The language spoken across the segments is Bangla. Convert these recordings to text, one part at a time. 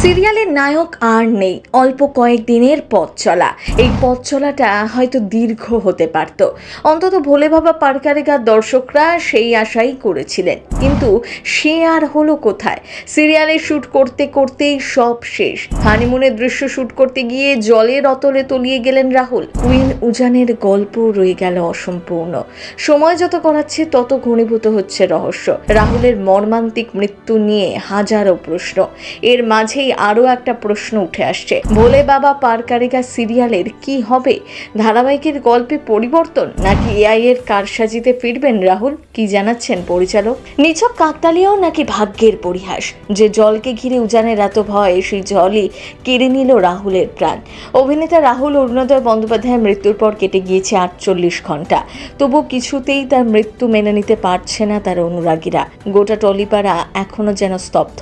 সিরিয়ালের নায়ক আর নেই, অল্প কয়েকদিনের পথ চলা। এই পথ চলাটা হয়তো দীর্ঘ হতে পারত, অন্তত ভোলে বাবা পারকারেগার দর্শকরা সেই আশাই করেছিলেন। কিন্তু সে আর হলো কোথায়? সিরিয়ালে শ্যুট করতে করতেই সব শেষ। হানিমুনের দৃশ্য শ্যুট করতে গিয়ে জলের অতলে তলিয়ে গেলেন রাহুল। কুইন উজানের গল্প রয়ে গেল অসম্পূর্ণ। সময় যত গড়াচ্ছে তত ঘনীভূত হচ্ছে রহস্য। রাহুলের মর্মান্তিক মৃত্যু নিয়ে হাজারো প্রশ্ন। এর মাঝেই আরও একটা প্রশ্ন উঠে আসছে, ভোলে বাবা পারকারেগা সিরিয়ালের কি হবে? ধারাবাহিকের গল্পে পরিবর্তন, নাকি এআই এর কারসাজিতে ফিরবেন রাহুল? কি জানাচ্ছেন পরিচালক? নিছক কাকতালীয় নাকি ভাগ্যের পরিহাস? যে জলকে ঘিরে উজানের এত ভয়, সেই জলই কেড়ে নিল রাহুলের প্রাণ। অভিনেতা রাহুল অরুণোদয় বন্দ্যোপাধ্যায়ের মৃত্যুর পর কেটে গিয়েছে 48 ঘন্টা। তবু কিছুতেই তার মৃত্যু মেনে নিতে পারছে না তার অনুরাগীরা। গোটা টলিপাড়া এখনো যেন স্তব্ধ।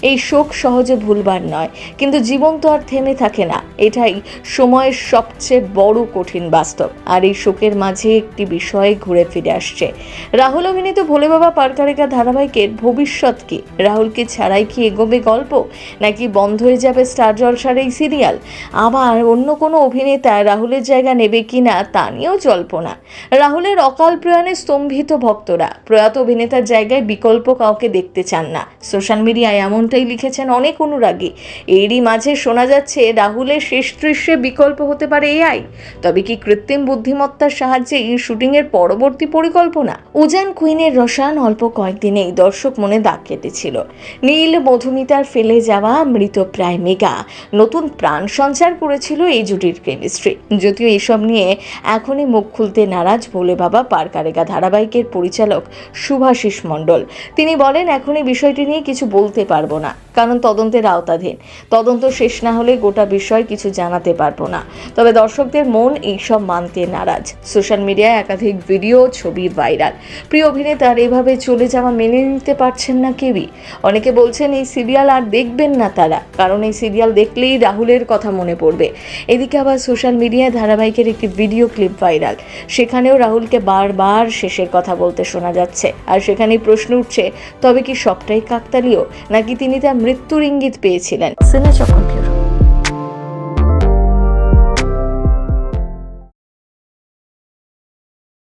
এই শোক সহজে ভুলবার নয়, কিন্তু জীবন তো আর থেমে থাকে না। এটাই সময়ের সবচেয়ে বড় কঠিন বাস্তব। আর এই শোকের মাঝে একটি বিষয় ঘুরে ফিরে আসছে। রাহুল অভিনীত ভোলে বাবা পারকারেগা ধারাবাহিকের ভবিষ্যৎ কি? রাহুলকে ছাড়াই কি এগোবে গল্প, নাকি বন্ধ হয়ে যাবে স্টার জলসার এই সিরিয়াল? আবার অন্য কোনো অভিনেতা রাহুলের জায়গা নেবে কিনা তা নিয়েও জল্পনা। রাহুলের অকাল প্রয়াণে স্তম্ভিত ভক্তরা। প্রয়াত অভিনেতার জায়গায় বিকল্প কাউকে দেখতে চান না। সোশ্যাল মিডিয়ায় এমনটাই লিখেছেন অনেক অনুরাগী। এরই মাঝে শোনা যাচ্ছে রাহুলের শেষ দৃশ্যে বিকল্প হতে পারে এআই। তবে কি কৃত্রিম বুদ্ধিমত্তার সাহায্যে এই শুটিংয়ের পরবর্তী পরিকল্পনা? উজান কুইনের রসায়ন অল্প কয়েকদিনেই দর্শক মনে দাগ কেটেছিল। নীল মধুমিতার ফেলে যাওয়া মৃতপ্রায় মেঘা নতুন প্রাণ সঞ্চার করেছিল এই জুটির কেমিস্ট্রি। যদিও এসব নিয়ে এখনই মুখ খুলতে নারাজ ভোলে বাবা পারকারেগা ধারাবাহিকের পরিচালক শুভাশিস মণ্ডল। তিনি বলেন, এখনই বিষয়টি নিয়ে কিছু বলতে পারবো না, কারণ তদন্তের আওতাধীন। তদন্ত শেষ না হলে গোটা বিষয় কিছু জানাতে পারবো না। তবে দর্শকদের মন এইসব মানতে নারাজ। সোশ্যাল মিডিয়ায় একাধিক ভিডিও, ছবি ভাইরাল। প্রিয় অভিনেতার এভাবে চলে যাওয়া মেনে নিতে পারছেন না কেউই। অনেকে বলছেন এই সিরিয়াল আর দেখবেন না তারা, কারণ এই সিরিয়াল দেখলেই রাহুলের কথা মনে পড়বে। এদিকে আবার সোশ্যাল মিডিয়ায় ধারাবাহিকের একটি ভিডিও ক্লিপ ভাইরাল। সেখানেও রাহুলকে বারবার শেষের কথা বলতে শোনা যাচ্ছে। আর সেখানেই প্রশ্ন উঠছে, তবে কি সবটাই কাকতালীয়, নাকি তিনি তার মৃত্যুর ইঙ্গিত পেয়েছিলেন? সিনেচক্র।